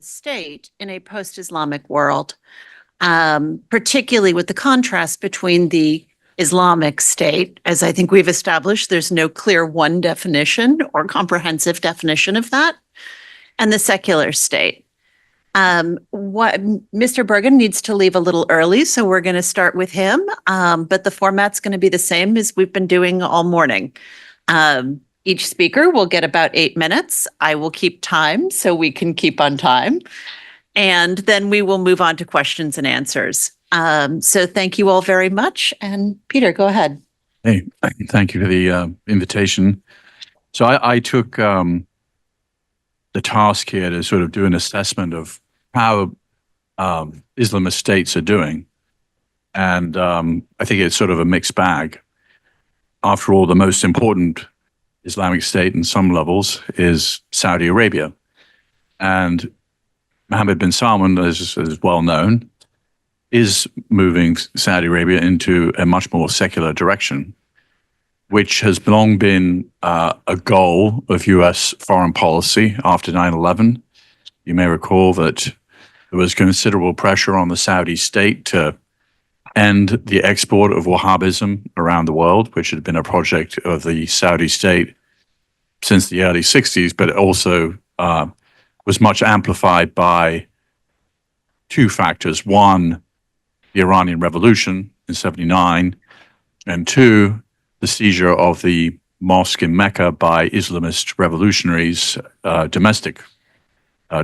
state in a post-Islamic world, particularly with the contrast between the Islamic state, as I think we've established, there's no clear one definition or comprehensive definition of that, and the secular state. What Mr. Bergen needs to leave a little early, so we're going to start with him, but the format's going to be the same as we've been doing all morning. Each speaker will get about 8 minutes. I will keep time so we can keep on time. And then we will move on to questions and answers. So thank you all very much. And Peter, go ahead. Hey, thank you for the invitation. So I took the task here to sort of do an assessment of how Islamist states are doing. And I think it's sort of a mixed bag. After all, the most important Islamic state in some levels is Saudi Arabia. And Mohammed bin Salman, as well known, is moving Saudi Arabia into a much more secular direction, which has long been a goal of US foreign policy after 9/11. You may recall that there was considerable pressure on the Saudi state to end the export of Wahhabism around the world, which had been a project of the Saudi state since the early 60s, but it also was much amplified by two factors. One, the Iranian Revolution in '79, and two, the seizure of the mosque in Mecca by Islamist revolutionaries, domestic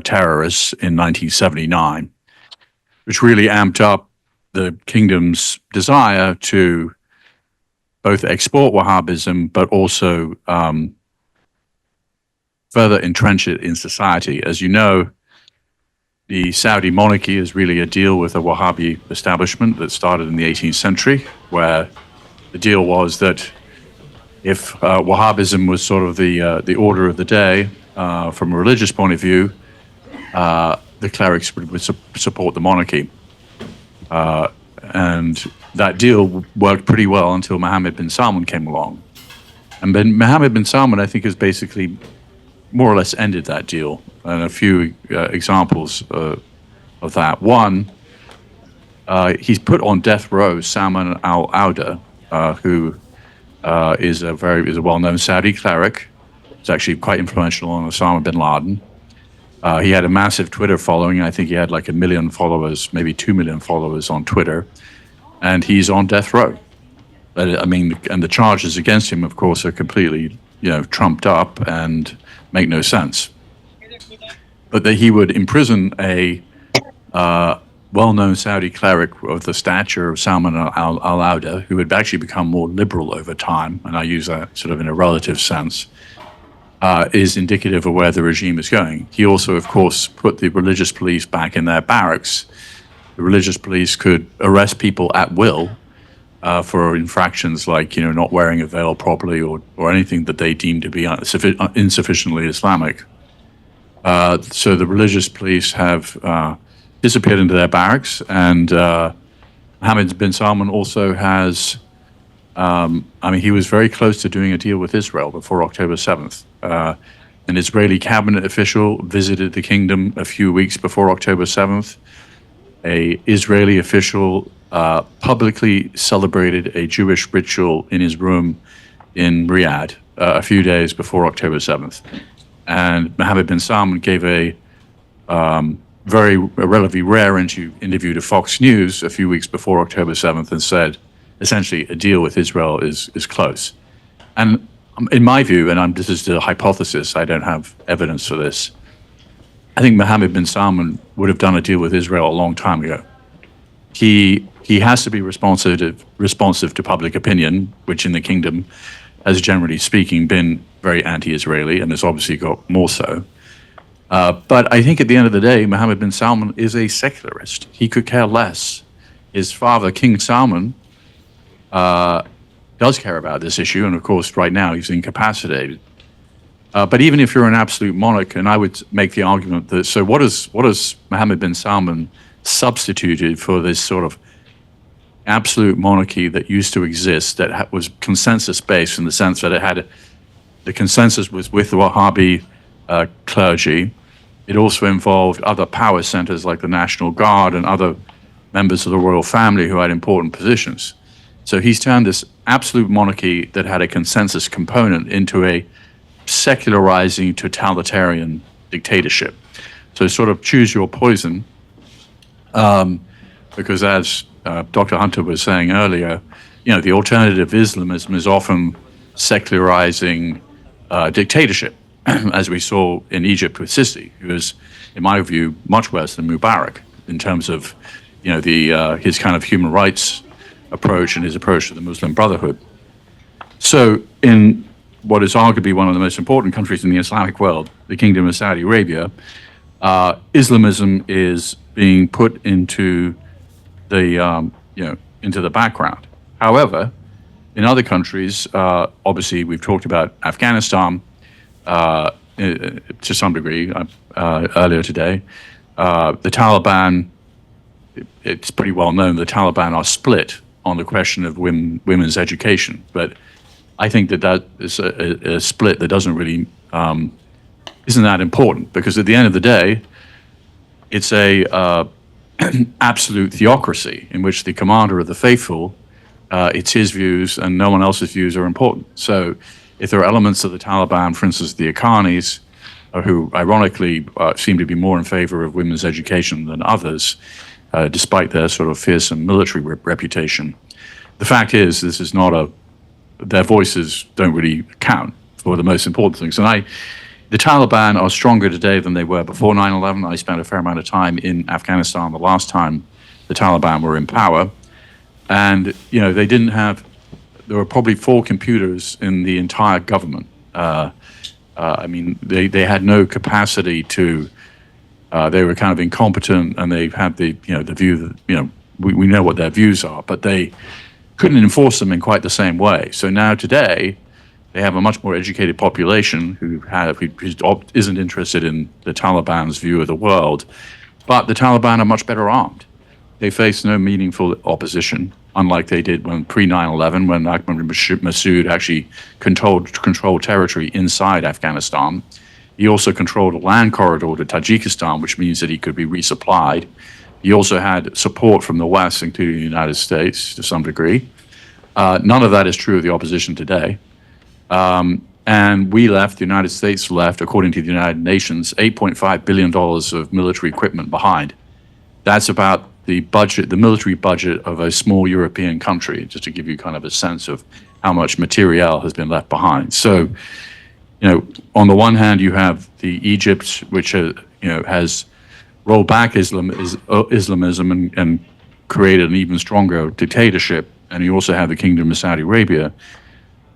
terrorists in 1979, which really amped up the kingdom's desire to both export Wahhabism, but also further entrench it in society. As you know, the Saudi monarchy is really a deal with a Wahhabi establishment that started in the 18th century, where the deal was that if Wahhabism was sort of the order of the day from a religious point of view, the clerics would support the monarchy. And that deal worked pretty well until Mohammed bin Salman came along. And Mohammed bin Salman, I think, has basically more or less ended that deal. And a few examples of that. One, he's put on death row Salman al-Auda, who is a well-known Saudi cleric. He's actually quite influential on Osama bin Laden. He had a massive Twitter following. I think he had like 1 million followers, maybe 2 million followers on Twitter. And he's on death row. I mean, and the charges against him, of course, are completely, trumped up and make no sense. But that he would imprison a well-known Saudi cleric of the stature of Salman al-Auda, who had actually become more liberal over time, and I use that sort of in a relative sense, is indicative of where the regime is going. He also, of course, put the religious police back in their barracks. The religious police could arrest people at will for infractions like, not wearing a veil properly or anything that they deemed to be insufficiently Islamic. So the religious police have disappeared into their barracks, and Mohammed bin Salman also has, he was very close to doing a deal with Israel before October 7th. An Israeli cabinet official visited the kingdom a few weeks before October 7th. An Israeli official publicly celebrated a Jewish ritual in his room in Riyadh a few days before October 7th. And Mohammed bin Salman gave a relatively rare interview to Fox News a few weeks before October 7th and said, essentially, a deal with Israel is close. And in my view, and this is a hypothesis, I don't have evidence for this, I think Mohammed bin Salman would have done a deal with Israel a long time ago. He has to be responsive to public opinion, which in the kingdom has generally speaking been very anti-Israeli, and has obviously got more so. But I think at the end of the day, Mohammed bin Salman is a secularist. He could care less. His father, King Salman, does care about this issue, and of course, right now he's incapacitated. But even if you're an absolute monarch, and I would make the argument that, so what has Mohammed bin Salman substituted for this sort of absolute monarchy that used to exist, that was consensus-based in the sense that the consensus was with the Wahhabi clergy, It also involved other power centers like the National Guard and other members of the royal family who had important positions. So he's turned this absolute monarchy that had a consensus component into a secularizing totalitarian dictatorship. So sort of choose your poison, because as Dr. Hunter was saying earlier, the alternative Islamism is often secularizing dictatorship, as we saw in Egypt with Sisi, who is, in my view, much worse than Mubarak in terms of, his kind of human rights approach and his approach to the Muslim Brotherhood. So in what is arguably one of the most important countries in the Islamic world, the Kingdom of Saudi Arabia, Islamism is being put into the into the background. However, in other countries, obviously we've talked about Afghanistan to some degree earlier today. The Taliban, it's pretty well known, the Taliban are split on the question of women's education, but I think that is a split that doesn't really isn't that important, because at the end of the day, it's a absolute theocracy in which the commander of the faithful, it's his views and no one else's views are important. So if there are elements of the Taliban, for instance, the Haqqanis, who ironically seem to be more in favor of women's education than others, despite their sort of fearsome military reputation, the fact is this is not their voices don't really count for the most important things. And the Taliban are stronger today than they were before 9/11. I spent a fair amount of time in Afghanistan the last time the Taliban were in power. And, they didn't have, there were probably 4 computers in the entire government. They had no capacity to, they were kind of incompetent, and they had the view that, we know what their views are, but they couldn't enforce them in quite the same way. So now today, they have a much more educated population who isn't interested in the Taliban's view of the world, but the Taliban are much better armed. They face no meaningful opposition, unlike they did when pre-9/11, when Ahmad Massoud actually controlled territory inside Afghanistan. He also controlled a land corridor to Tajikistan, which means that he could be resupplied. He also had support from the West, including the United States to some degree. None of that is true of the opposition today. And the United States left, according to the United Nations, $8.5 billion of military equipment behind. That's about the military budget of a small European country, just to give you kind of a sense of how much materiel has been left behind. So, on the one hand, you have the Egypt, which has rolled back Islamism and created an even stronger dictatorship, and you also have the Kingdom of Saudi Arabia.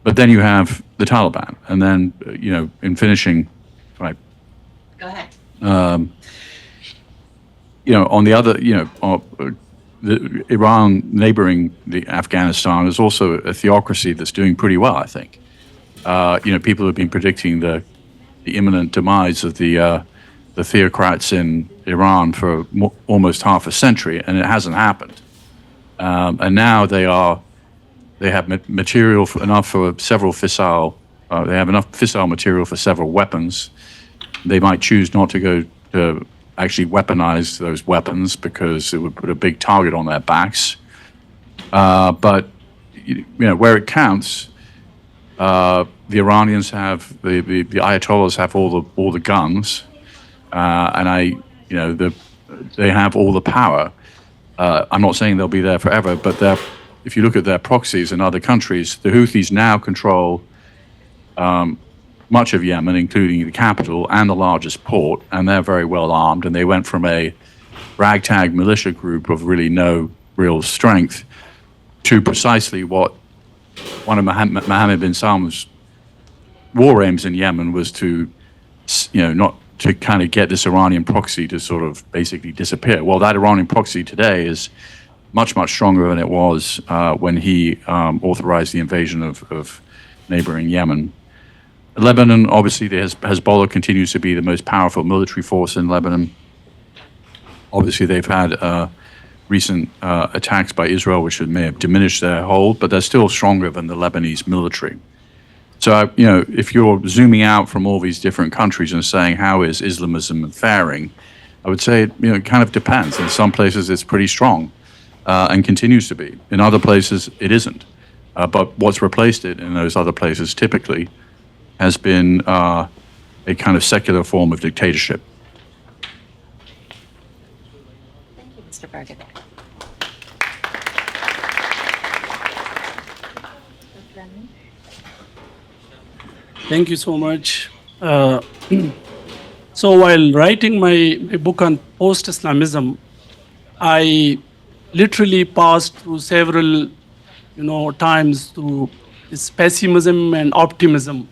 But then you have the Taliban, and then in finishing, right? Go ahead. On the other, the Iran neighboring the Afghanistan is also a theocracy that's doing pretty well, I think. People have been predicting the imminent demise of the theocrats in Iran for almost half a century, and it hasn't happened. And now they have material enough for several fissile. They have enough fissile material for several weapons. They might choose not to go to actually weaponize those weapons because it would put a big target on their backs. But where it counts, the Iranians have the Ayatollahs have all the guns, and they have all the power. I'm not saying they'll be there forever, but if you look at their proxies in other countries, the Houthis now control much of Yemen, including the capital and the largest port, and they're very well armed. And they went from a ragtag militia group of really no real strength to precisely what one of Mohammed bin Salman's war aims in Yemen was to, not to kind of get this Iranian proxy to sort of basically disappear. Well, that Iranian proxy today is much, much stronger than it was when he authorized the invasion of neighboring Yemen. Lebanon, obviously, the Hezbollah continues to be the most powerful military force in Lebanon. Obviously, they've had recent attacks by Israel, which may have diminished their hold, but they're still stronger than the Lebanese military. So, if you're zooming out from all these different countries and saying, how is Islamism faring? I would say, it kind of depends. In some places, it's pretty strong and continues to be. In other places, it isn't. But what's replaced it in those other places typically has been a kind of secular form of dictatorship. Thank you, Mr. Bergen. Thank you so much. So while writing my book on post-Islamism, I literally passed through several, times through this pessimism and optimism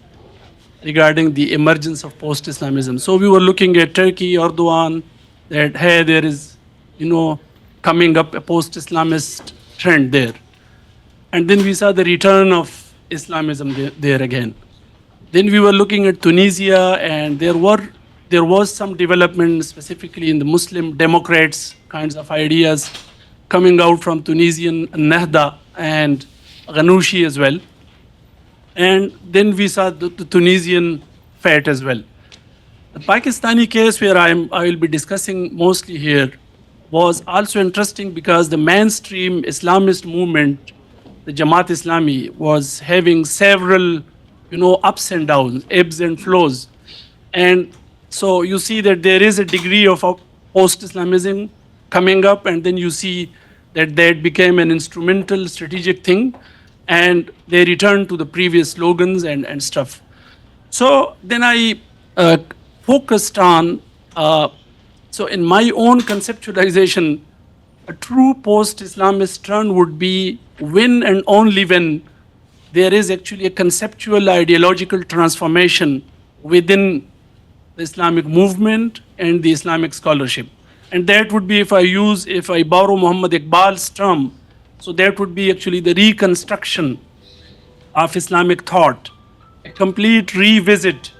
regarding the emergence of post-Islamism. So we were looking at Turkey, Erdogan, that, hey, there is, coming up a post-Islamist trend there. And then we saw the return of Islamism there again. Then we were looking at Tunisia, and there was some development, specifically in the Muslim Democrats kinds of ideas coming out from Tunisian Nahda and Ghanouchi as well. And then we saw the Tunisian FAT as well. The Pakistani case, where I will be discussing mostly here, was also interesting because the mainstream Islamist movement, the Jamaat Islami, was having several ups and downs, ebbs and flows. And so you see that there is a degree of post-Islamism coming up, and then you see that became an instrumental strategic thing, and they returned to the previous slogans and stuff. So then I focused on, so in my own conceptualization, a true post-Islamist turn would be when and only when there is actually a conceptual ideological transformation within the Islamic movement and the Islamic scholarship. And that would be, if I borrow Muhammad Iqbal's term, so that would be actually the reconstruction of Islamic thought, a complete revisit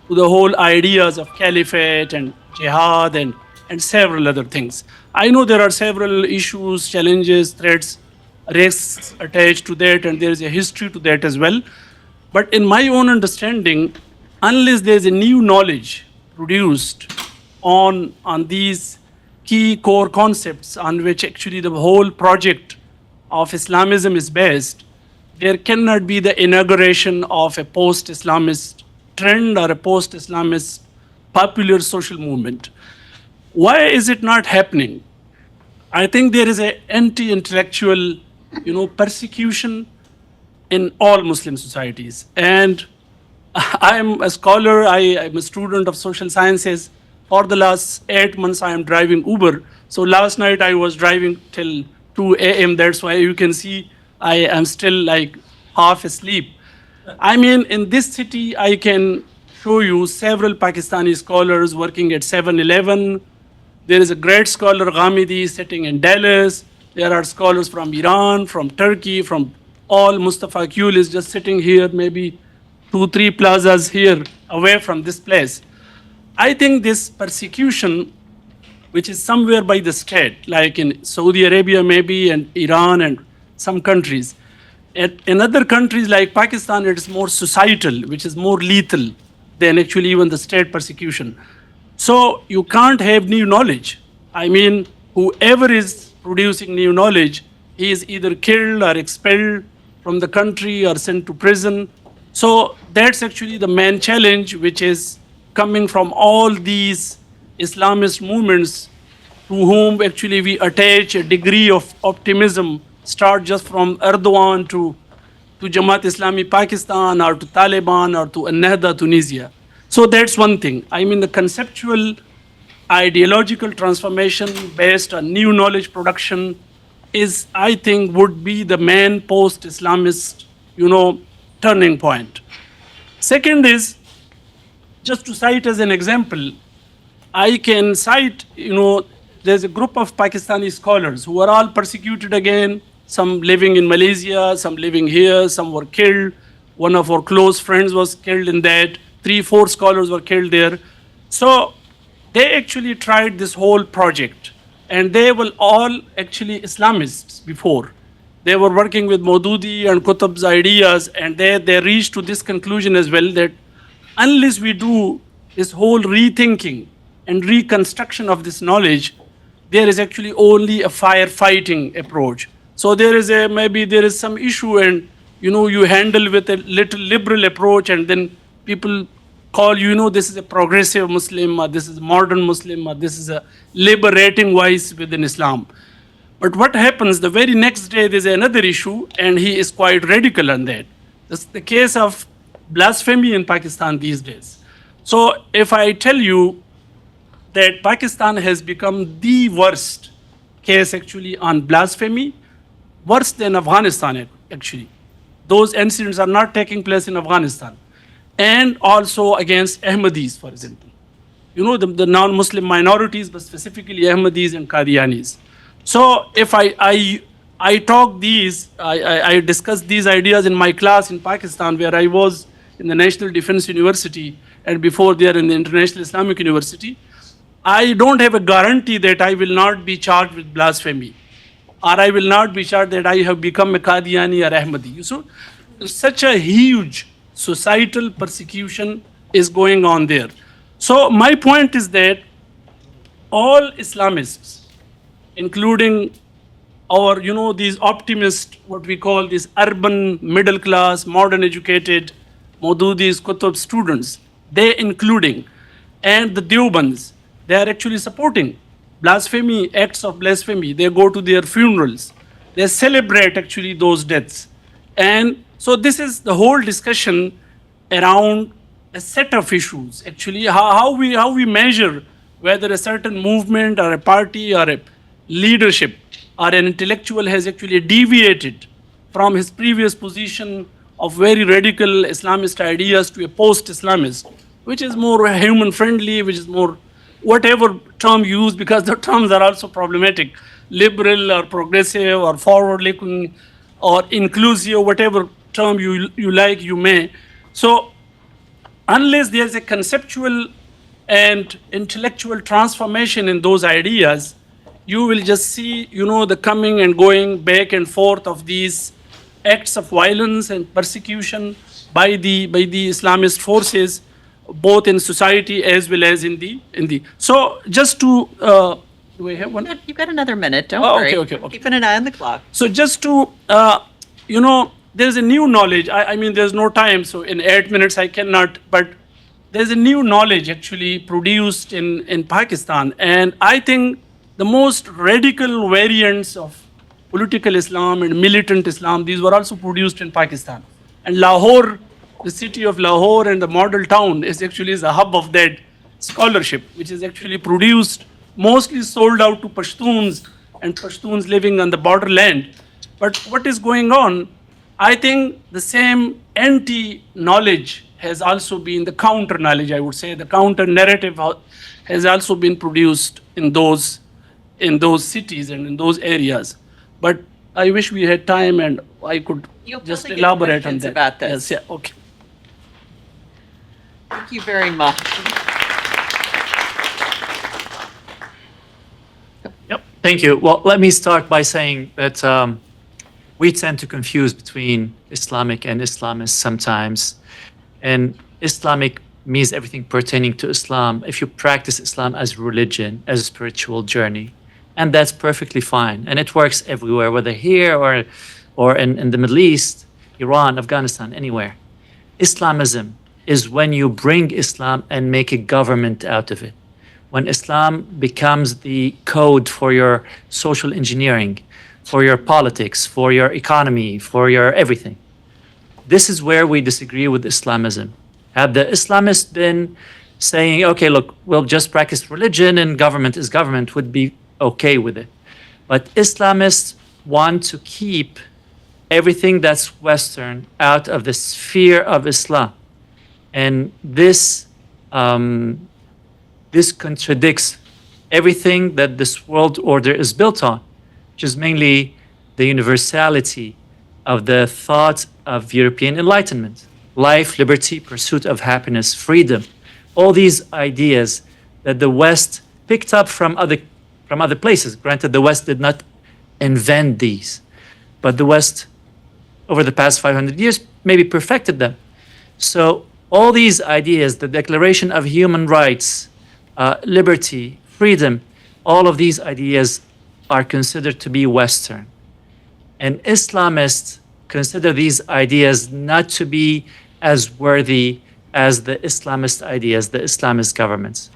to the whole ideas of caliphate and jihad and several other things. I know there are several issues, challenges, threats, risks attached to that, and there is a history to that as well. But in my own understanding, unless there is a new knowledge produced on these key core concepts on which actually the whole project of Islamism is based, there cannot be the inauguration of a post-Islamist trend or a post-Islamist popular social movement. Why is it not happening? I think there is an anti-intellectual persecution in all Muslim societies. And I'm a scholar, I'm a student of social sciences. For the last 8 months, I am driving Uber. So last night I was driving till 2 a.m. That's why you can see I am still like half asleep. I mean, in this city, I can show you several Pakistani scholars working at 7-Eleven. There is a great scholar, Ghamidi, sitting in Dallas. There are scholars from Iran, from Turkey, from all. Mustafa Kul is just sitting here, maybe 2-3 plazas here away from this place. I think this persecution, which is somewhere by the state, like in Saudi Arabia maybe, and Iran and some countries. In other countries like Pakistan, it is more societal, which is more lethal than actually even the state persecution. So you can't have new knowledge. I mean, whoever is producing new knowledge, he is either killed or expelled from the country or sent to prison. So that's actually the main challenge, which is coming from all these Islamist movements to whom actually we attach a degree of optimism, start just from Erdogan to Jamaat Islami Pakistan or to Taliban or to Ennahda Tunisia. So that's one thing. I mean, the conceptual ideological transformation based on new knowledge production is, I think, would be the main post-Islamist, turning point. Second is, just to cite as an example, I can cite, there's a group of Pakistani scholars who are all persecuted again, some living in Malaysia, some living here, some were killed. One of our close friends was killed in that. 3-4 scholars were killed there. So they actually tried this whole project, and they were all actually Islamists before. they were working with Maududi and Qutb's ideas, and they reached to this conclusion as well, that unless we do this whole rethinking and reconstruction of this knowledge, there is actually only a firefighting approach. So maybe there is some issue, and you handle with a little liberal approach, and then people call this is a progressive Muslim, or this is a modern Muslim, or this is a liberating voice within Islam. But what happens the very next day, there's another issue, and he is quite radical on that. That's the case of blasphemy in Pakistan these days. So if I tell you that Pakistan has become the worst case actually on blasphemy, worse than Afghanistan actually. Those incidents are not taking place in Afghanistan. And also against Ahmadis, for example. The non-Muslim minorities, but specifically Ahmadis and Qadianis. So if I talk these, I discuss these ideas in my class in Pakistan, where I was in the National Defense University, and before there in the International Islamic University, I don't have a guarantee that I will not be charged with blasphemy, or I will not be charged that I have become a Qadiani or Ahmadi. So such a huge societal persecution is going on there. So my point is that all Islamists, including our, these optimists, what we call these urban, middle class, modern educated, Maududis, Qutb students, they including, and the Deobandis, they are actually supporting blasphemy, acts of blasphemy. They go to their funerals. They celebrate actually those deaths. And so this is the whole discussion around a set of issues, actually, how we measure whether a certain movement or a party or a leadership or an intellectual has actually deviated from his previous position of very radical Islamist ideas to a post-Islamist, which is more human-friendly, which is more whatever term you use, because the terms are also problematic, liberal or progressive or forward-looking or inclusive, whatever term you like, you may. So unless there's a conceptual and intellectual transformation in those ideas, you will just see, the coming and going back and forth of these acts of violence and persecution by the Islamist forces, both in society as well as in the. So just to, do I have one? You've got another minute, don't Oh, worry. okay. Keeping an eye on the clock. So just to, there's a new knowledge. I mean, there's no time, so in 8 minutes I cannot, but there's a new knowledge actually produced in Pakistan. And I think the most radical variants of political Islam and militant Islam, these were also produced in Pakistan. And Lahore, the city of Lahore and the model town is a hub of that scholarship, which is actually produced, mostly sold out to Pashtuns and Pashtuns living on the borderland. But what is going on, I think the same anti-knowledge has also been the counter-knowledge, I would say. The counter-narrative has also been produced in those cities and in those areas. But I wish we had time and I could You'll just probably get elaborate on questions that. about this. Yes, yeah, okay. Thank you very much. Yep, thank you. Well, let me start by saying that we tend to confuse between Islamic and Islamists sometimes. And Islamic means everything pertaining to Islam. If you practice Islam as religion, as a spiritual journey, and that's perfectly fine. And it works everywhere, whether here or in the Middle East, Iran, Afghanistan, anywhere. Islamism is when you bring Islam and make a government out of it. When Islam becomes the code for your social engineering, for your politics, for your economy, for your everything. This is where we disagree with Islamism. Had the Islamists been saying, okay, look, we'll just practice religion and government is government, would be okay with it. But Islamists want to keep everything that's Western out of the sphere of Islam. And this contradicts everything that this world order is built on, which is mainly the universality of the thought of European Enlightenment. Life, liberty, pursuit of happiness, freedom. All these ideas that the West picked up from other places. Granted, the West did not invent these. but the West, over the past 500 years, maybe perfected them. So all these ideas, the Declaration of Human Rights, liberty, freedom, all of these ideas are considered to be Western. And Islamists consider these ideas not to be as worthy as the Islamist ideas, the Islamist governments.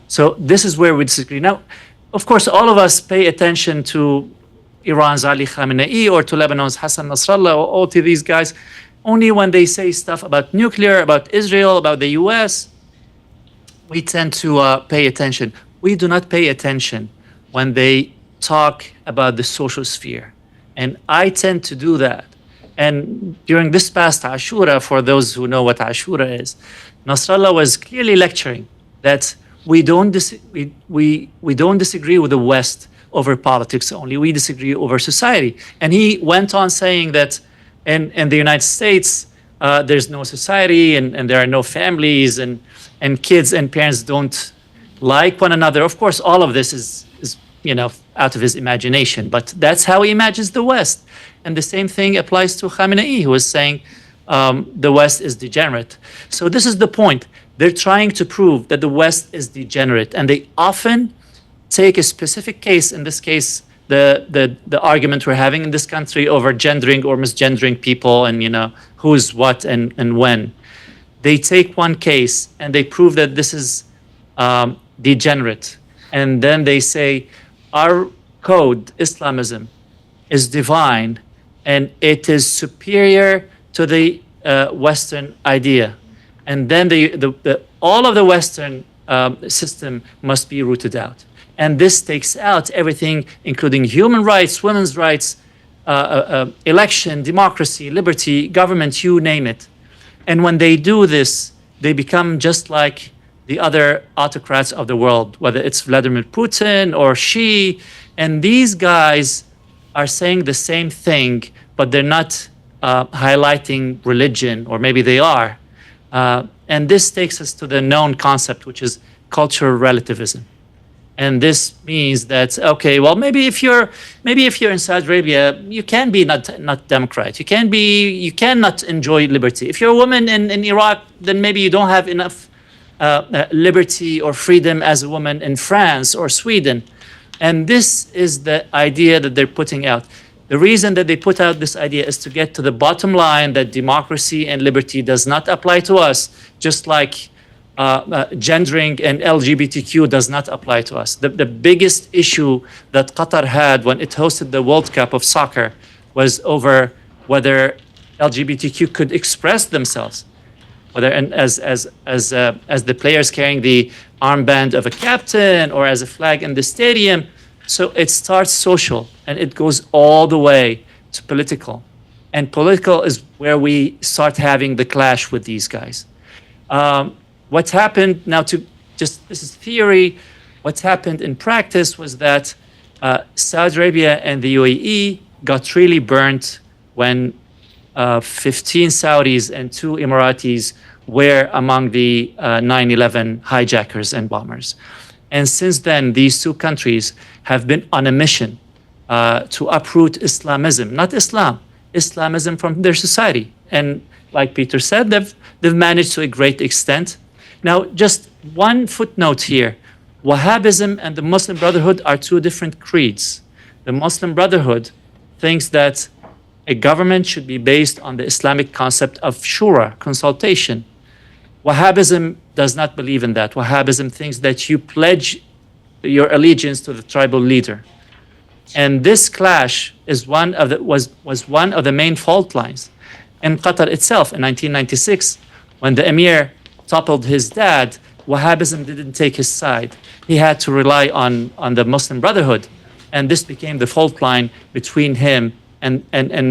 So this is where we disagree. Now, of course, all of us pay attention to Iran's Ali Khamenei or to Lebanon's Hassan Nasrallah or all to these guys only when they say stuff about nuclear, about Israel, about the US. We tend to pay attention. We do not pay attention when they talk about the social sphere. And I tend to do that. And during this past Ashura, for those who know what Ashura is, Nasrallah was clearly lecturing that we don't disagree with the West over politics only. We disagree over society. And he went on saying that in the United States, there's no society and there are no families and kids and parents don't like one another. Of course, all of this is out of his imagination, but that's how he imagines the West. And the same thing applies to Khamenei, who was saying the West is degenerate. So this is the point. They're trying to prove that the West is degenerate, and they often take a specific case, in this case, the argument we're having in this country over gendering or misgendering people and who's what and when. They take one case and they prove that this is degenerate. And then they say, our code, Islamism, is divine and it is superior to the Western idea. And then all of the Western system must be rooted out. And this takes out everything, including human rights, women's rights, election, democracy, liberty, government, you name it. And when they do this, they become just like the other autocrats of the world, whether it's Vladimir Putin or Xi. And these guys are saying the same thing, but they're not highlighting religion, or maybe they are. And this takes us to the known concept, which is cultural relativism. And this means that, okay, well, maybe if you're in Saudi Arabia, you can be not Democrat. You cannot enjoy liberty. If you're a woman in Iraq, then maybe you don't have enough liberty or freedom as a woman in France or Sweden. And this is the idea that they're putting out. The reason that they put out this idea is to get to the bottom line that democracy and liberty does not apply to us, just like gendering and LGBTQ does not apply to us. The biggest issue that Qatar had when it hosted the World Cup of soccer was over whether LGBTQ could express themselves, whether as the players carrying the armband of a captain or as a flag in the stadium. So it starts social and it goes all the way to political. And political is where we start having the clash with these guys. What's happened now, this is theory, what's happened in practice was that Saudi Arabia and the UAE got really burnt when 15 Saudis and 2 Emiratis were among the 9/11 hijackers and bombers. And since then, these 2 countries have been on a mission to uproot Islamism, not Islam, Islamism from their society. And like Peter said, they've managed to a great extent. Now, just one footnote here. Wahhabism and the Muslim Brotherhood are 2 different creeds. The Muslim Brotherhood thinks that a government should be based on the Islamic concept of shura, consultation. Wahhabism does not believe in that. Wahhabism thinks that you pledge your allegiance to the tribal leader. And this clash was one of the main fault lines. In Qatar itself, in 1996, when the emir toppled his dad, Wahhabism didn't take his side. He had to rely on the Muslim Brotherhood. And this became the fault line between him and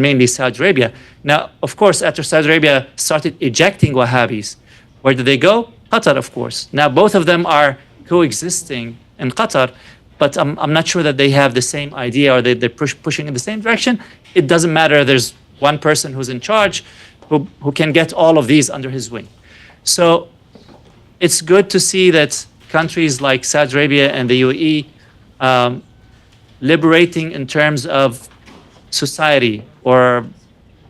mainly Saudi Arabia. Now, of course, after Saudi Arabia started ejecting Wahhabis, where did they go? Qatar, of course. Now, both of them are coexisting in Qatar, but I'm not sure that they have the same idea or they're pushing in the same direction. It doesn't matter. There's one person who's in charge who can get all of these under his wing. So it's good to see that countries like Saudi Arabia and the UAE liberating in terms of society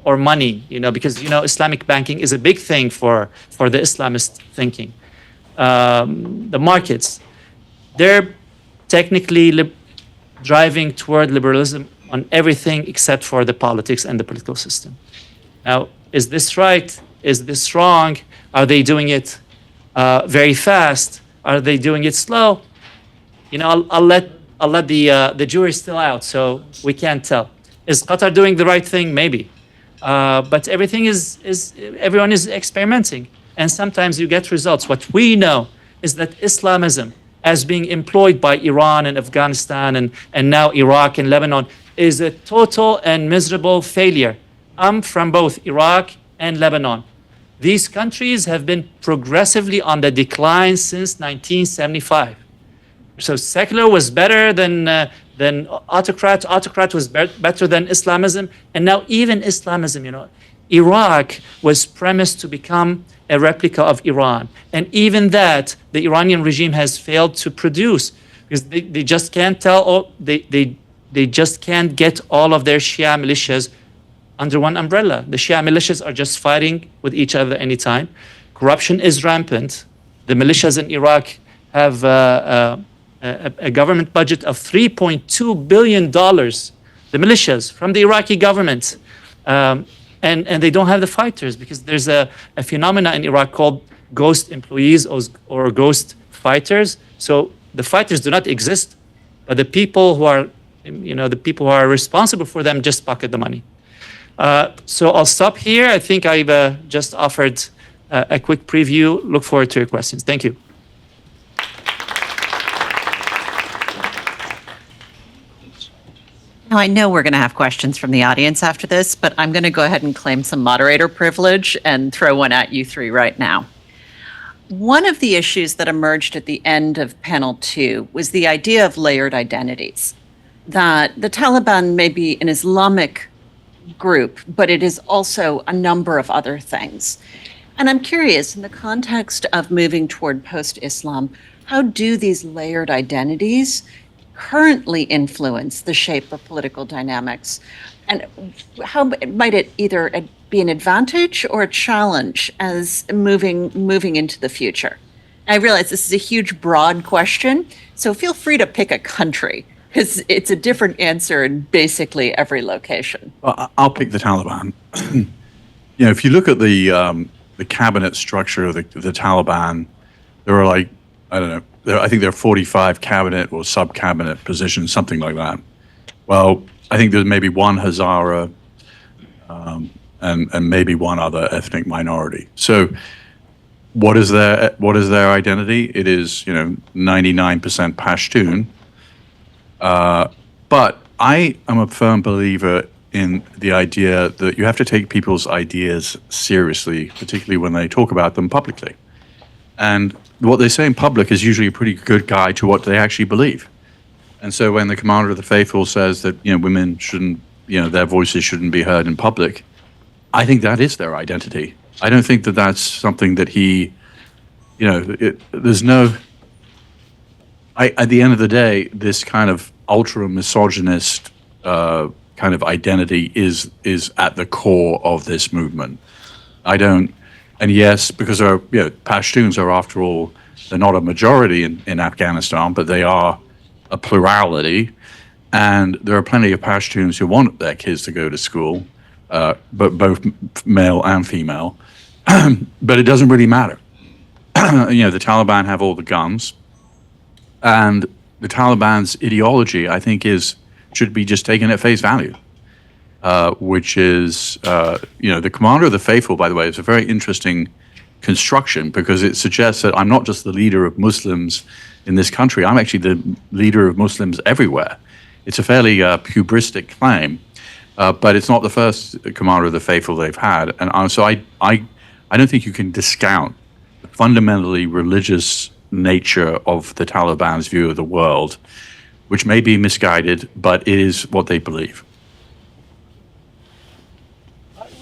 or money, because Islamic banking is a big thing for the Islamist thinking. The markets, they're technically driving toward liberalism on everything except for the politics and the political system. Now, is this right? Is this wrong? Are they doing it very fast? Are they doing it slow? I'll let the jury still out, so we can't tell. Is Qatar doing the right thing? Maybe, but everyone is experimenting, and sometimes you get results. What we know is that Islamism, as being employed by Iran and Afghanistan and now Iraq and Lebanon, is a total and miserable failure. I'm from both Iraq and Lebanon. These countries have been progressively on the decline since 1975. So secular was better than autocrat. Autocrat was better than Islamism. And now even Islamism, Iraq was premised to become a replica of Iran. And even that, the Iranian regime has failed to produce because they just can't they just can't get all of their Shia militias under one umbrella. The Shia militias are just fighting with each other anytime. Corruption is rampant. The militias in Iraq have a government budget of $3.2 billion. The militias from the Iraqi government. And they don't have the fighters because there's a phenomena in Iraq called ghost employees or ghost fighters. So the fighters do not exist, but the people who are responsible for them just pocket the money. So I'll stop here. I think I've just offered a quick preview. Look forward to your questions. Thank you. Now, I know we're going to have questions from the audience after this, but I'm going to go ahead and claim some moderator privilege and throw one at you three right now. One of the issues that emerged at the end of panel 2 was the idea of layered identities, that the Taliban may be an Islamic group, but it is also a number of other things. And I'm curious, in the context of moving toward post-Islam, how do these layered identities currently influence the shape of political dynamics? And how might it either be an advantage or a challenge as moving into the future? I realize this is a huge, broad question, so feel free to pick a country, because it's a different answer in basically every location. Well, I'll pick the Taliban. If you look at the cabinet structure of the Taliban, there are I don't know, I think there are 45 cabinet or sub-cabinet positions, something like that. Well, I think there's maybe one Hazara and maybe one other ethnic minority. So what is their identity? It is 99% Pashtun. But I am a firm believer in the idea that you have to take people's ideas seriously, particularly when they talk about them publicly. And what they say in public is usually a pretty good guide to what they actually believe. And so when the commander of the faithful says that women shouldn't, their voices shouldn't be heard in public, I think that is their identity. I don't think that that's something that he, there's no. At the end of the day, this kind of ultra misogynist kind of identity is at the core of this movement. And yes, because Pashtuns are, after all, they're not a majority in Afghanistan, but they are a plurality. And there are plenty of Pashtuns who want their kids to go to school, but both male and female. But it doesn't really matter. The Taliban have all the guns. And the Taliban's ideology, I think, should be just taken at face value. Which is, the commander of the faithful, by the way, is a very interesting construction because it suggests that I'm not just the leader of Muslims in this country, I'm actually the leader of Muslims everywhere. It's a fairly hubristic claim, but it's not the first commander of the faithful they've had. And so I don't think you can discount the fundamentally religious nature of the Taliban's view of the world, which may be misguided, but it is what they believe.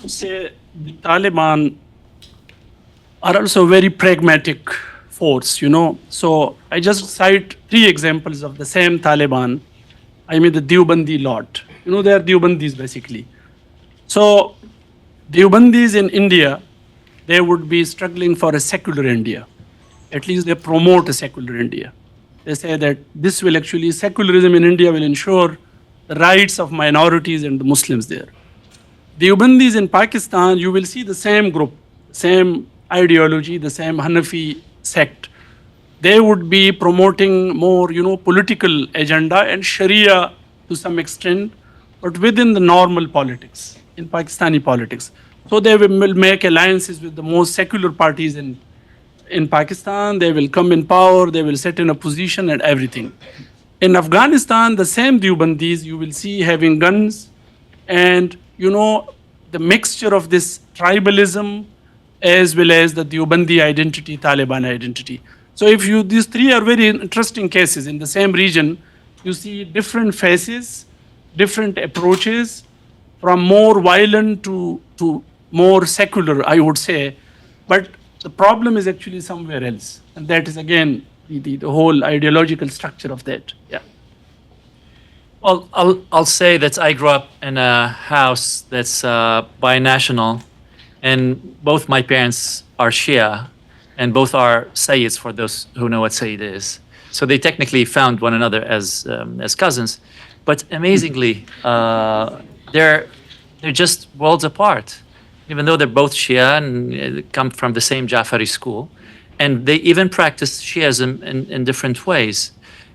Say the Taliban are also a very pragmatic force, So I just cite 3 examples of the same Taliban. I mean the Deobandi lot. They are Deobandis basically. So Deobandis in India, they would be struggling for a secular India. At least they promote a secular India. They say that this will actually, secularism in India will ensure the rights of minorities and the Muslims there. Deobandis in Pakistan, you will see the same group, same ideology, the same Hanafi sect. They would be promoting more, political agenda and Sharia to some extent, but within the normal politics, in Pakistani politics. So they will make alliances with the most secular parties in Pakistan. They will come in power, they will sit in a position and everything. In Afghanistan, the same Deobandis you will see having guns and, the mixture of this tribalism as well as the Deobandi identity, Taliban identity. So these three are very interesting cases. In the same region, you see different faces, different approaches, from more violent to more secular, I would say. But the problem is actually somewhere else. And that is, again, the whole ideological structure of that. Yeah. Well, I'll say that I grew up in a house that's binational, and both my parents are Shia, and both are Sayyids, for those who know what Sayyid is. So they technically found one another as cousins, but amazingly, they're just worlds apart. Even though they're both Shia and come from the same Jafari school, and they even practice Shiism in different ways.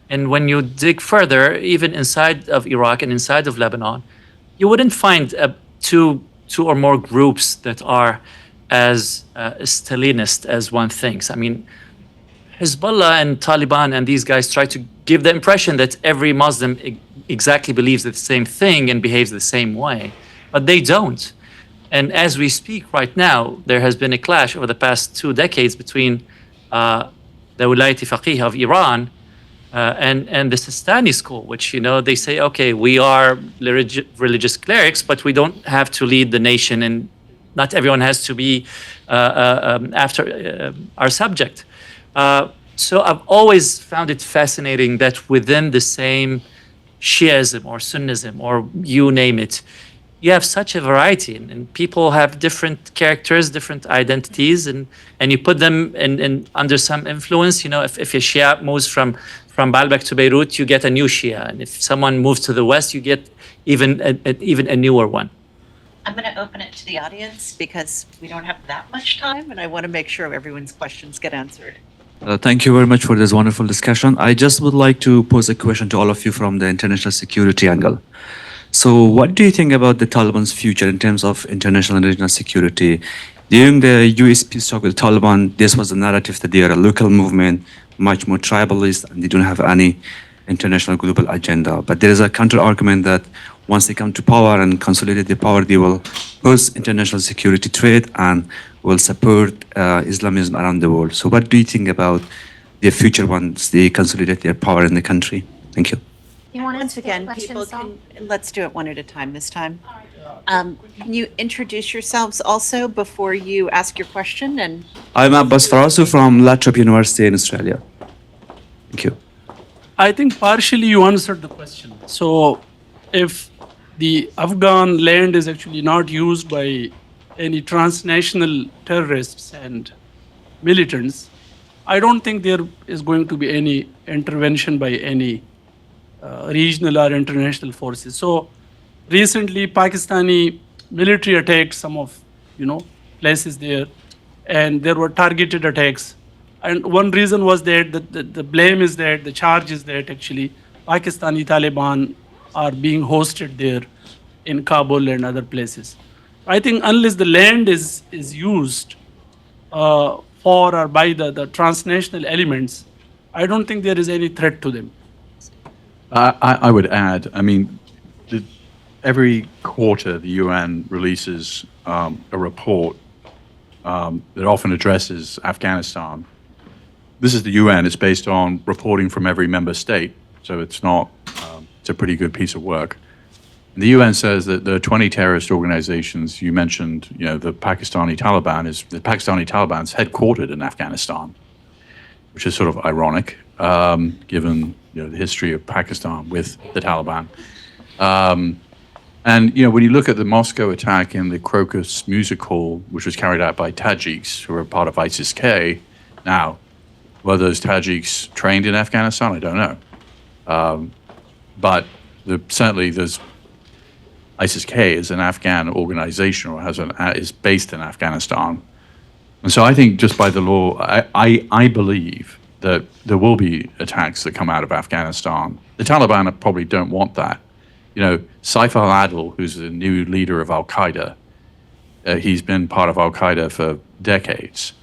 And when you dig further, even inside of Iraq and inside of Lebanon, you wouldn't find two or more groups that are as Stalinist as one thinks. I mean, Hezbollah and Taliban and these guys try to give the impression that every Muslim exactly believes the same thing and behaves the same way, but they don't. And as we speak right now, there has been a clash over the past 2 decades between the Wilayat Faqih of Iran and the Sistani school, which, they say, okay, we are religious clerics, but we don't have to lead the nation, and not everyone has to be after our subject. So I've always found it fascinating that within the same Shiism or Sunnism or you name it, you have such a variety, and people have different characters, different identities, and you put them in under some influence. If a Shia moves from Baalbek to Beirut, you get a new Shia, and if someone moves to the west, you get even a newer one. I'm going to open it to the audience because we don't have that much time, and I want to make sure everyone's questions get answered. Thank you very much for this wonderful discussion. I just would like to pose a question to all of you from the international security angle. So what do you think about the Taliban's future in terms of international and regional security? During the US peace talk with the Taliban, this was the narrative that they are a local movement, much more tribalist, and they don't have any international global agenda. But there is a counter-argument that once they come to power and consolidate their power, they will pose international security threat and will support Islamism around the world. So what do you think about their future once they consolidate their power in the country? Thank you. Once again, people let's do it one at a time this time. Can you introduce yourselves also before you ask your question? And I'm Abbas Farasu from La Trobe University in Australia. Thank you. I think partially you answered the question. So if the Afghan land is actually not used by any transnational terrorists and militants, I don't think there is going to be any intervention by any regional or international forces. So recently, Pakistani military attacked some of, places there, and there were targeted attacks. And one reason was that the blame is that, the charge is that actually Pakistani Taliban are being hosted there in Kabul and other places. I think unless the land is used for or by the transnational elements, I don't think there is any threat to them. I would add, every quarter the UN releases a report that often addresses Afghanistan. This is the UN. It's based on reporting from every member state, so it's not. It's a pretty good piece of work. And the UN says that the 20 terrorist organizations you mentioned, the Pakistani Taliban's headquartered in Afghanistan, which is sort of ironic, given the history of Pakistan with the Taliban. And, you know, when you look at the Moscow attack in the Crocus Music Hall, which was carried out by Tajiks, who are part of ISIS-K, now, were those Tajiks trained in Afghanistan? I don't know. But certainly there's ISIS-K is an Afghan organization or is based in Afghanistan. And so I think just by the law, I believe that there will be attacks that come out of Afghanistan. The Taliban probably don't want that. You know, Saif al-Adil, who's the new leader of al-Qaeda, he's been part of al-Qaeda for decades.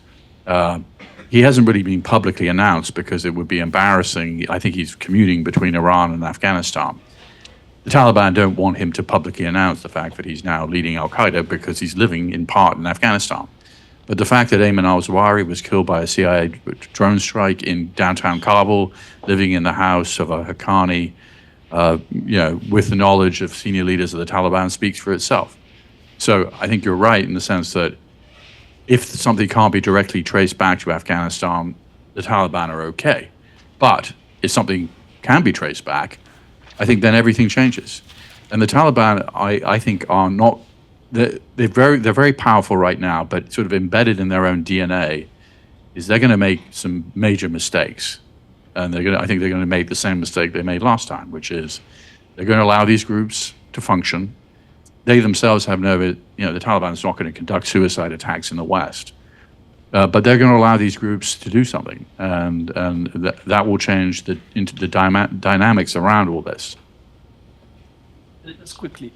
He hasn't really been publicly announced because it would be embarrassing. I think he's commuting between Iran and Afghanistan. The Taliban don't want him to publicly announce the fact that he's now leading al-Qaeda because he's living in part in Afghanistan. But the fact that Ayman al-Zawahiri was killed by a CIA drone strike in downtown Kabul, living in the house of a Haqqani, you know, with the knowledge of senior leaders of the Taliban speaks for itself. So I think you're right in the sense that if something can't be directly traced back to Afghanistan, the Taliban are okay. But if something can be traced back, I think then everything changes. And the Taliban, I think, are not, they're very powerful right now, but sort of embedded in their own DNA is they're going to make some major mistakes. And I think they're going to make the same mistake they made last time, which is they're going to allow these groups to function. They themselves have the Taliban is not going to conduct suicide attacks in the West. But they're going to allow these groups to do something, and that will change the dynamics around all this. Just quickly.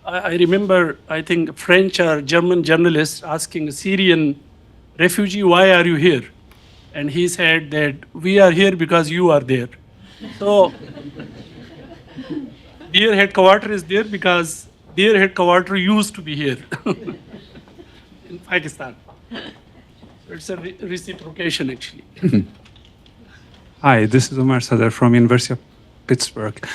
I remember, I think, French or German journalists asking a Syrian refugee, why are you here? And he said that we are here because you are there. So their headquarters is there because their headquarters used to be here in Pakistan. It's a reciprocation, actually. Hi, this is Umar Sadar from University of Pittsburgh.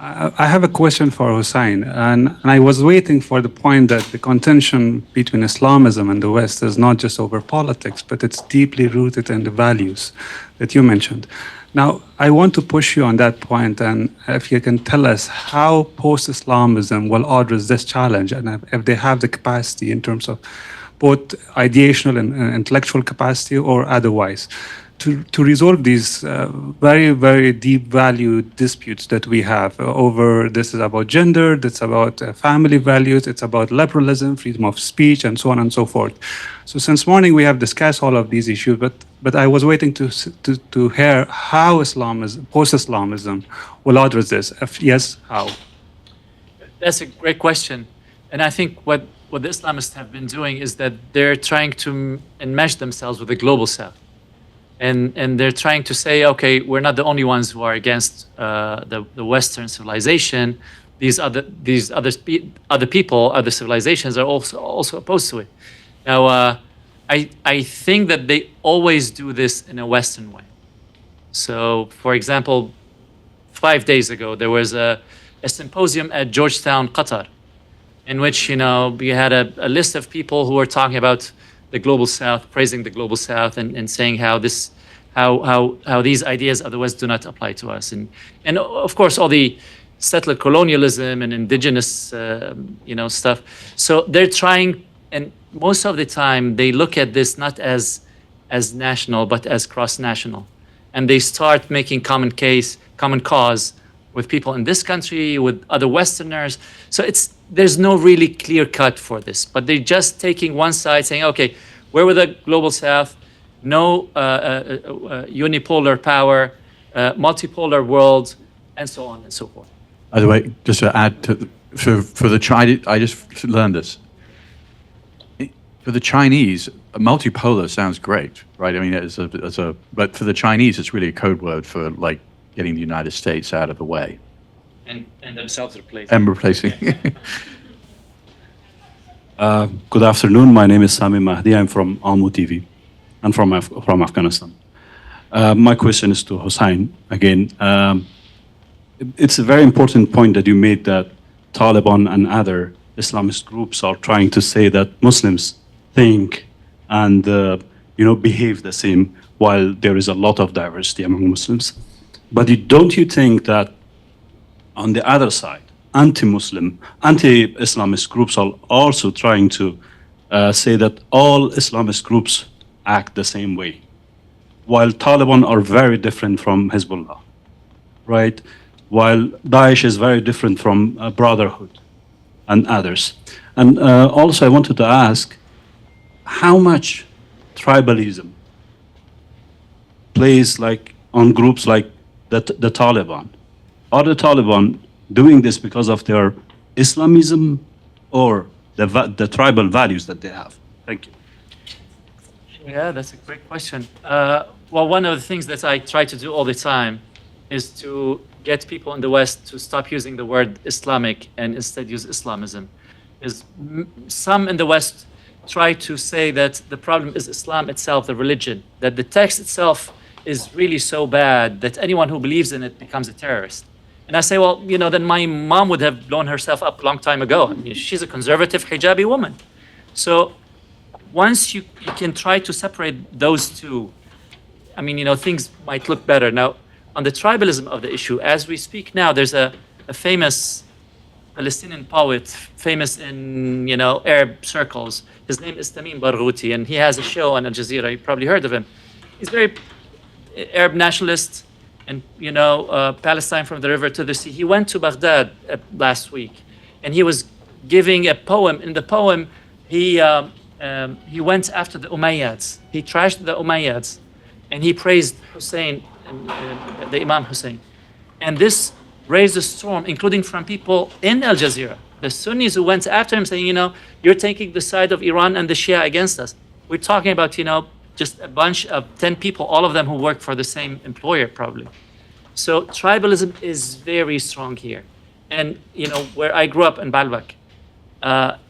I have a question for Hussain, and I was waiting for the point that the contention between Islamism and the West is not just over politics, but it's deeply rooted in the values that you mentioned. Now, I want to push you on that point, and if you can tell us how post-Islamism will address this challenge, and if they have the capacity in terms of both ideational and intellectual capacity or otherwise, to resolve these very, very deep value disputes that we have over, this is about gender, that's about family values, it's about liberalism, freedom of speech, and so on and so forth. So since morning we have discussed all of these issues, but I was waiting to hear how Islamism, post-Islamism will address this. If yes, how? That's a great question. And I think what the Islamists have been doing is that they're trying to enmesh themselves with the global South. And they're trying to say, okay, we're not the only ones who are against the Western civilization. These other people, other civilizations are also opposed to it. Now, I think that they always do this in a Western way. So, for example, 5 days ago, there was a symposium at Georgetown, Qatar, in which, you know, we had a list of people who were talking about the global South, praising the global South, and saying how these ideas of the West do not apply to us, and of course all the settler colonialism and indigenous stuff. So they're trying, and most of the time they look at this not as national but as cross-national, and they start making common cause with people in this country, with other Westerners. So there's no really clear cut for this, but they're just taking one side, saying, okay, we're with the global South, no unipolar power, multipolar world, and so on and so forth. By the way, just to add to for the Chinese, I just learned this. For the Chinese, multipolar sounds great, right? I mean, but for the Chinese, it's really a code word for like getting the United States out of the way. And themselves replaced. And replacing. Good afternoon. My name is Sami Mahdi. I'm from Almu TV. I'm from Afghanistan. My question is to Hussain again. It's a very important point that you made that Taliban and other Islamist groups are trying to say that Muslims think and behave the same, while there is a lot of diversity among Muslims. But don't you think that on the other side, anti-Muslim, anti-Islamist groups are also trying to say that all Islamist groups act the same way, while Taliban are very different from Hezbollah, right? While Daesh is very different from Brotherhood and others. And also I wanted to ask, how much tribalism plays like on groups like the Taliban? Are the Taliban doing this because of their Islamism or the tribal values that they have? Thank you. Yeah, that's a great question. Well, one of the things that I try to do all the time is to get people in the West to stop using the word Islamic and instead use Islamism. Some in the West try to say that the problem is Islam itself, the religion, that the text itself is really so bad that anyone who believes in it becomes a terrorist. And I say, well, you know, then my mom would have blown herself up a long time ago. I mean, she's a conservative hijabi woman. So once you can try to separate those two, I mean, you know, things might look better. Now, on the tribalism of the issue, as we speak now, there's a famous Palestinian poet, famous in, you know, Arab circles. His name is Tamim Barghouti, and he has a show on Al Jazeera. You probably heard of him. He's very Arab nationalist, and, you know, Palestine from the river to the sea. He went to Baghdad last week, and he was giving a poem. In the poem, he went after the Umayyads. He trashed the Umayyads, and he praised Hussein, the Imam Hussein. And this raised a storm, including from people in Al Jazeera, the Sunnis who went after him, saying, you know, you're taking the side of Iran and the Shia against us. We're talking about, you know, just a bunch of 10 people, all of them who work for the same employer, probably. So tribalism is very strong here. And, you know, where I grew up in Baalbek,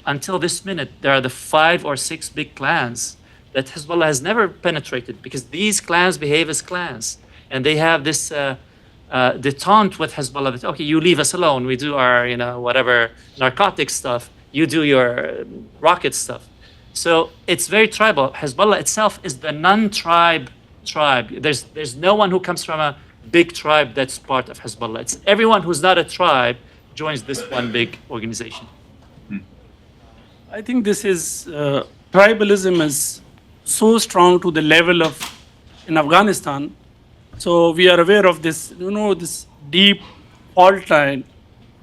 until this minute, there are the 5 or 6 big clans that Hezbollah has never penetrated, because these clans behave as clans. And they have this detente with Hezbollah that, okay, you leave us alone. We do our, you know, whatever narcotic stuff. You do your rocket stuff. So it's very tribal. Hezbollah itself is the non-tribe tribe. There's no one who comes from a big tribe that's part of Hezbollah. It's everyone who's not a tribe joins this one big organization. I think this is, tribalism is so strong to the level of, in Afghanistan. So we are aware of this, you know, this deep fault line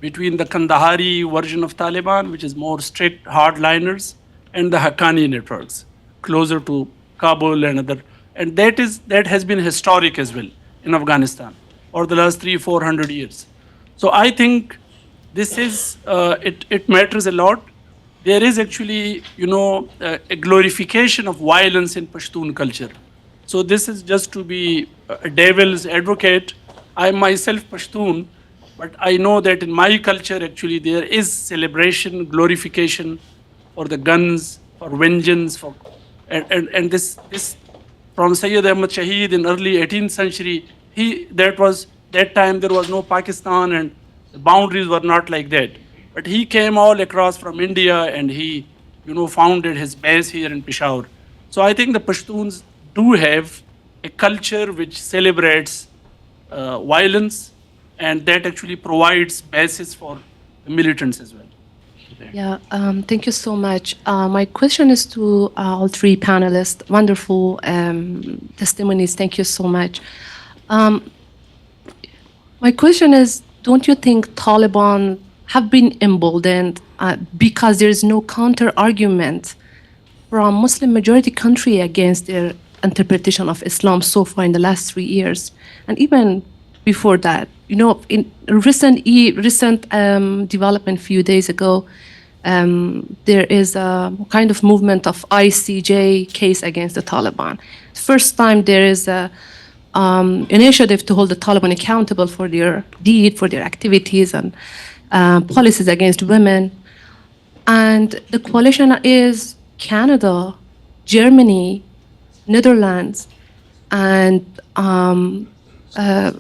between the Kandahari version of Taliban, which is more strict hardliners, and the Haqqani networks, closer to Kabul and other. And that has been historic as well in Afghanistan over the last 300-400 years. So I think this is, it matters a lot. There is actually, you know, a glorification of violence in Pashtun culture. So this is just to be a devil's advocate. I myself Pashtun, but I know that in my culture actually there is celebration, glorification for the guns, for vengeance, and this from Sayyid Ahmad Shaheed in early 18th century. That time there was no Pakistan and the boundaries were not like that. But he came all across from India and he, you know, founded his base here in Peshawar. So I think the Pashtuns do have a culture which celebrates violence, and that actually provides basis for the militants as well. Yeah, thank you so much. My question is to all 3 panelists. Wonderful testimonies. Thank you so much. My question is, don't you think Taliban have been emboldened because there is no counter argument from Muslim majority country against their interpretation of Islam so far in the last 3 years, and even before that? You know, in recent development few days ago, there is a kind of movement of ICJ case against the Taliban. First time there is a initiative to hold the Taliban accountable for their deed, for their activities and policies against women. And the coalition is Canada, Germany, Netherlands, and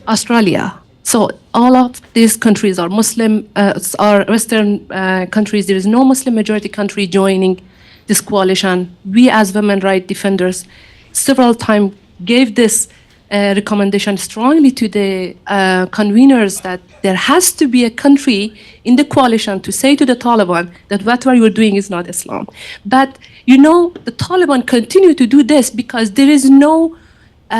Australia. So all of these countries are Muslim, are Western countries. There is no Muslim majority country joining this coalition. We as women rights defenders several times gave this recommendation strongly to the conveners that there has to be a country in the coalition to say to the Taliban that whatever you're doing is not Islam. But, you know, the Taliban continue to do this because there is no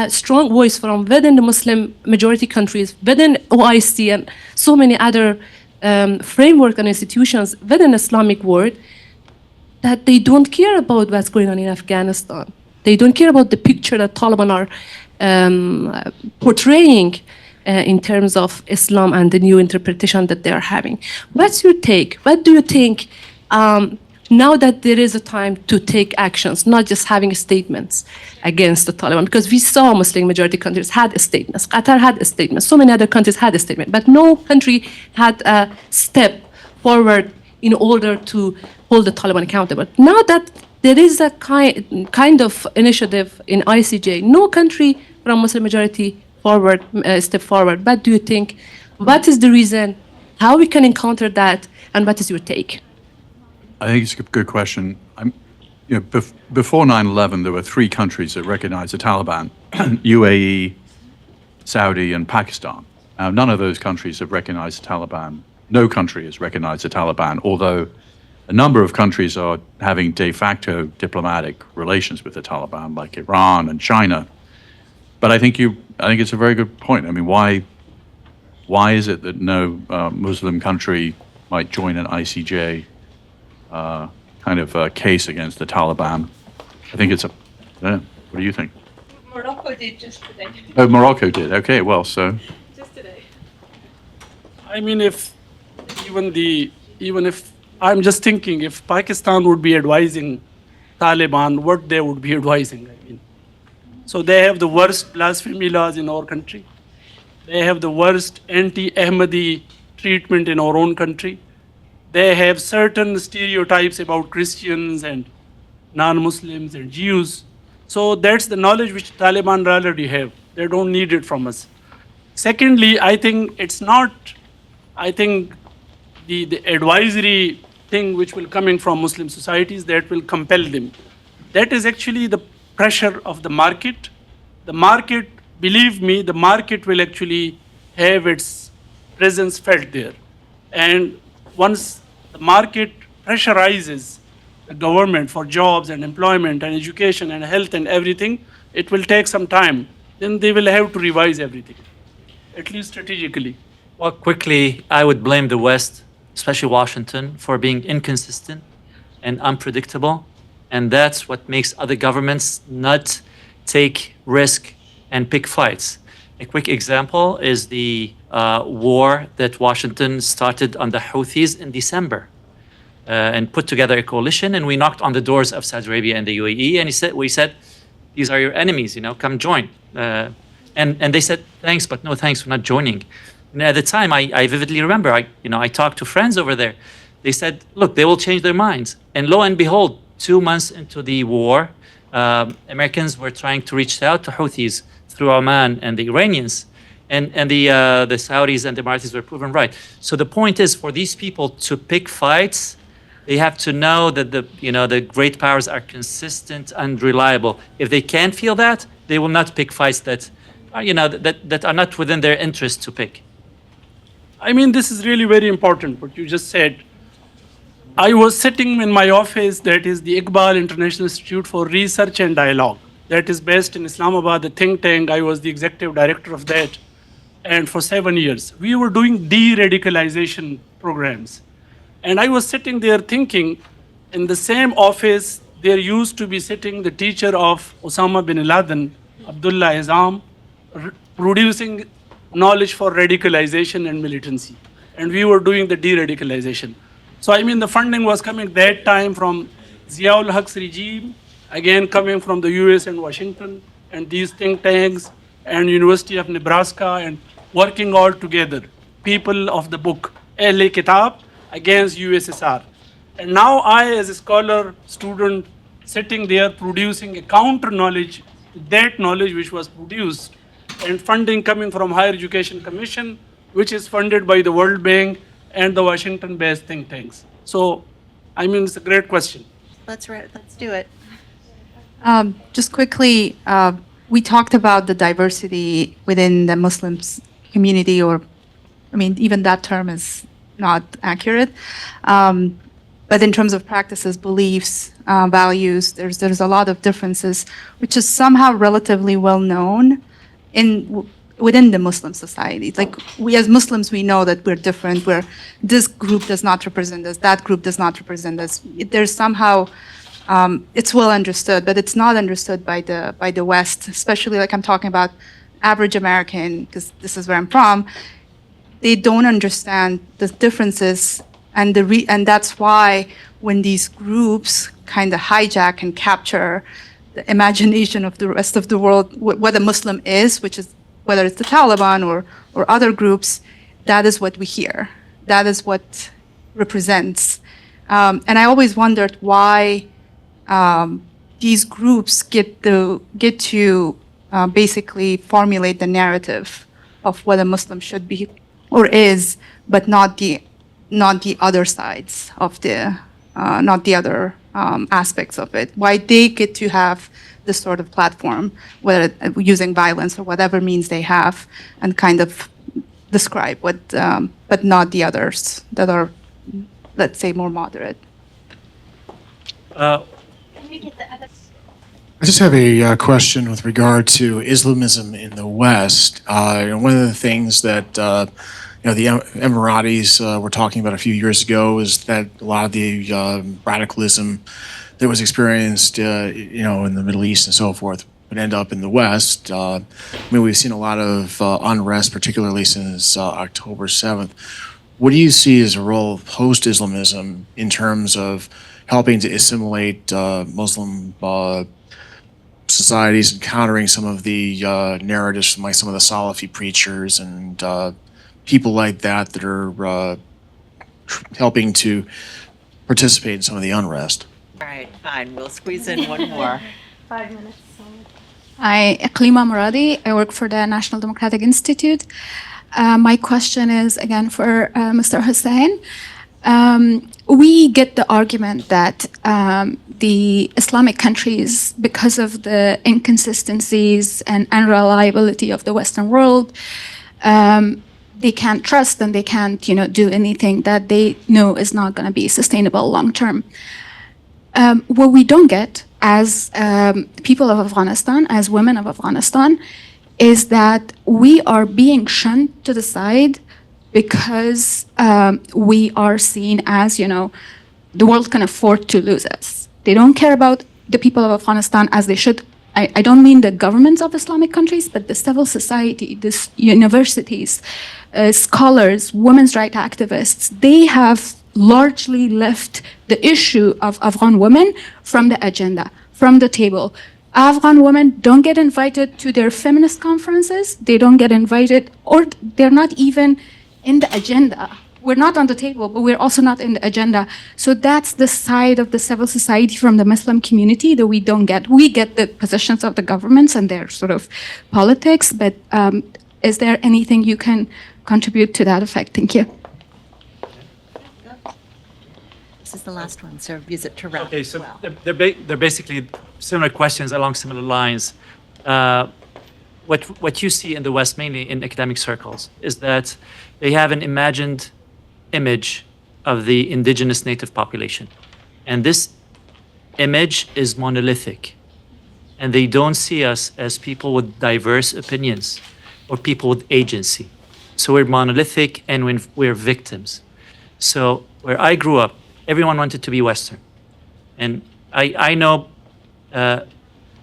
strong voice from within the Muslim majority countries, within OIC and so many other framework and institutions within Islamic world that they don't care about what's going on in Afghanistan. They don't care about the picture that Taliban are portraying in terms of Islam and the new interpretation that they are having. What's your take? What do you think now that there is a time to take actions, not just having statements against the Taliban? Because we saw Muslim majority countries had statements. Qatar had a statement. So many other countries had a statement. But no country had a step forward in order to hold the Taliban accountable. Now that there is a kind of initiative in ICJ, no country from Muslim majority forward, step forward. But do you think, what is the reason, how we can encounter that, and what is your take? I think it's a good question. Before 9/11, there were three countries that recognized the Taliban: UAE, Saudi, and Pakistan. Now, none of those countries have recognized the Taliban. No country has recognized the Taliban, although a number of countries are having de facto diplomatic relations with the Taliban, like Iran and China. But I think it's a very good point. I mean, why is it that no Muslim country might join an ICJ case against the Taliban? I think it's what do you think? Morocco did just today. Oh, Morocco did. Okay, well, so. Just today. I mean, even if I'm just thinking, if Pakistan would be advising Taliban, what they would be advising, I mean. So they have the worst blasphemy laws in our country. They have the worst anti-Ahmadi treatment in our own country. They have certain stereotypes about Christians and non-Muslims and Jews. So that's the knowledge which Taliban already have. They don't need it from us. Secondly, I think it's not, I think the advisory thing which will come in from Muslim societies that will compel them. That is actually the pressure of the market. The market, believe me, the market will actually have its presence felt there. And once the market pressurizes the government for jobs and employment and education and health and everything, it will take some time. Then they will have to revise everything, at least strategically. Well, quickly, I would blame the West, especially Washington, for being inconsistent and unpredictable. And that's what makes other governments not take risk and pick fights. A quick example is the war that Washington started on the Houthis in December and put together a coalition. And we knocked on the doors of Saudi Arabia and the UAE. And we said, these are your enemies, come join. And they said, thanks, but no thanks, we're not joining. And at the time, I vividly remember, I talked to friends over there. They said, look, they will change their minds. And lo and behold, 2 months into the war, Americans were trying to reach out to Houthis through Oman and the Iranians. And the Saudis and the Emiratis were proven right. So the point is, for these people to pick fights, they have to know that the great powers are consistent and reliable. If they can't feel that, they will not pick fights that are not within their interest to pick. I mean, this is really very important, what you just said. I was sitting in my office, that is the Iqbal International Institute for Research and Dialogue. That is based in Islamabad, the think tank. I was the executive director of that. And for 7 years, we were doing de-radicalization programs. And I was sitting there thinking, in the same office, there used to be sitting the teacher of Osama bin Laden, Abdul-Hussain, producing knowledge for radicalization and militancy. And we were doing the de-radicalization. So I mean, the funding was coming that time from Ziaul Haq's regime, again coming from the US and Washington, and these think tanks, and University of Nebraska, and working all together. People of the book, Ahle Kitab against USSR. And now I, as a scholar, student, sitting there producing a counter knowledge to that knowledge which was produced, and funding coming from Higher Education Commission, which is funded by the World Bank and the Washington-based think tanks. So, I mean, it's a great question. Let's do it. Just quickly, we talked about the diversity within the Muslims community, or, I mean, even that term is not accurate. But in terms of practices, beliefs, values, there's a lot of differences, which is somehow relatively well known within the Muslim society. Like, we as Muslims, we know that we're different. This group does not represent us. That group does not represent us. There's somehow it's well understood, but it's not understood by the West, especially, like, I'm talking about average American, because this is where I'm from. They don't understand the differences, and that's why when these groups kind of hijack and capture the imagination of the rest of the world, what a Muslim is, which is whether it's the Taliban or other groups, that is what we hear. That is what represents. And I always wondered why these groups get to basically formulate the narrative of what a Muslim should be or is, but not the other sides of not the other aspects of it. Why they get to have this sort of platform, whether using violence or whatever means they have, and kind of describe what, but not the others that are, let's say, more moderate. Can we get the other? I just have a question with regard to Islamism in the West. One of the things that the Emiratis were talking about a few years ago is that a lot of the radicalism that was experienced, in the Middle East and so forth, would end up in the West. We've seen a lot of unrest, particularly since October 7th. What do you see as a role of post-Islamism in terms of helping to assimilate Muslim societies and countering some of the narratives from, like, some of the Salafi preachers and people like that are helping to participate in some of the unrest? All right, fine. We'll squeeze in one more. 5 minutes. Hi, Iqlima Muradi. I work for the National Democratic Institute. My question is, again, for Mr. Hussain. We get the argument that the Islamic countries, because of the inconsistencies and unreliability of the Western world, they can't trust and they can't, do anything that they know is not going to be sustainable long term. What we don't get as people of Afghanistan, as women of Afghanistan, is that we are being shunned to the side because we are seen as, the world can afford to lose us. They don't care about the people of Afghanistan as they should. I don't mean the governments of Islamic countries, but the civil society, the universities, scholars, women's rights activists. They have largely left the issue of Afghan women from the agenda, from the table. Afghan women don't get invited to their feminist conferences. They don't get invited, or they're not even in the agenda. We're not on the table, but we're also not in the agenda. So that's the side of the civil society from the Muslim community that we don't get. We get the positions of the governments and their sort of politics, but is there anything you can contribute to that effect? Thank you. This is the last one, so use it to wrap. Okay, so well. they're basically similar questions along similar lines. What you see in the West, mainly in academic circles, is that they have an imagined image of the indigenous native population. And this image is monolithic. And they don't see us as people with diverse opinions or people with agency. So we're monolithic and we're victims. So where I grew up, everyone wanted to be Western. And I know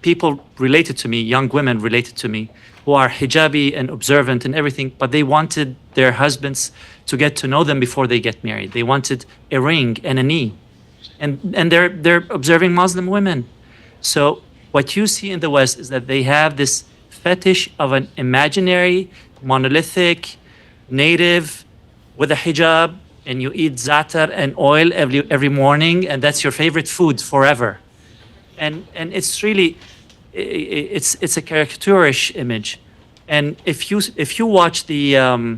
people related to me, young women related to me, who are hijabi and observant and everything, but they wanted their husbands to get to know them before they get married. They wanted a ring and a knee. And they're observing Muslim women. So what you see in the West is that they have this fetish of an imaginary, monolithic, native with a hijab, and you eat za'atar and oil every morning, and that's your favorite food forever. And it's really, it's a caricaturish image. And if you watch the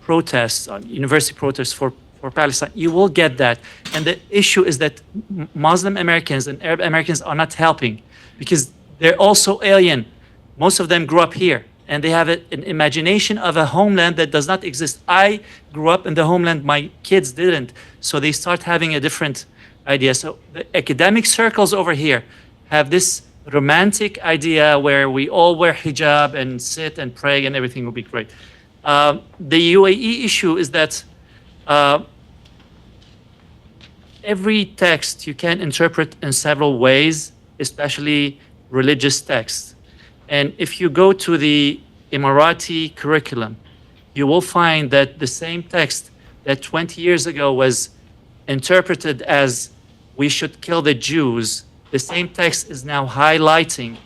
protests, university protests for Palestine, you will get that. And the issue is that Muslim Americans and Arab Americans are not helping because they're also alien most of them grew up here, and they have an imagination of a homeland that does not exist. I grew up in the homeland, my kids didn't, so they start having a different idea. So the academic circles over here have this romantic idea where we all wear hijab and sit and pray and everything will be great. The UAE issue is that every text you can interpret in several ways, especially religious texts. And if you go to the Emirati curriculum, you will find that the same text that 20 years ago was interpreted as we should kill the Jews, the same text is now highlighting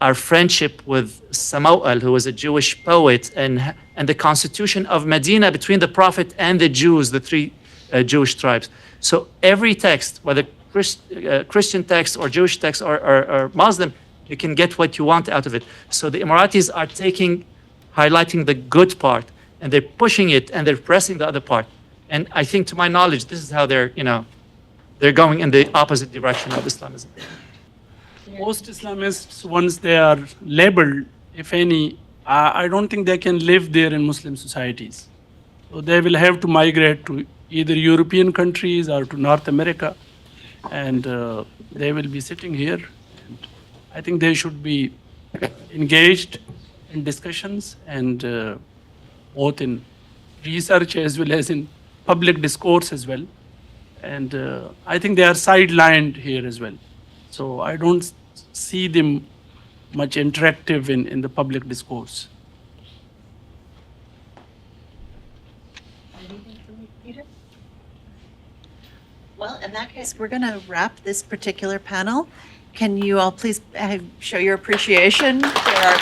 our friendship with Samuel, who was a Jewish poet, and the constitution of Medina between the Prophet and the Jews, the three Jewish tribes. So every text, whether Christian text or Jewish text or Muslim, you can get what you want out of it. So the Emiratis are highlighting the good part, and they're pushing it, and they're pressing the other part. And I think, to my knowledge, this is how they're going in the opposite direction of Islamism. Most Islamists, once they are labeled, if any, I don't think they can live there in Muslim societies. So they will have to migrate to either European countries or to North America, and they will be sitting here. And I think they should be engaged in discussions and both in research as well as in public discourse as well. And I think they are sidelined here as well. So I don't see them much interactive in the public discourse. Well, in that case, we're going to wrap this particular panel. Can you all please show your appreciation for our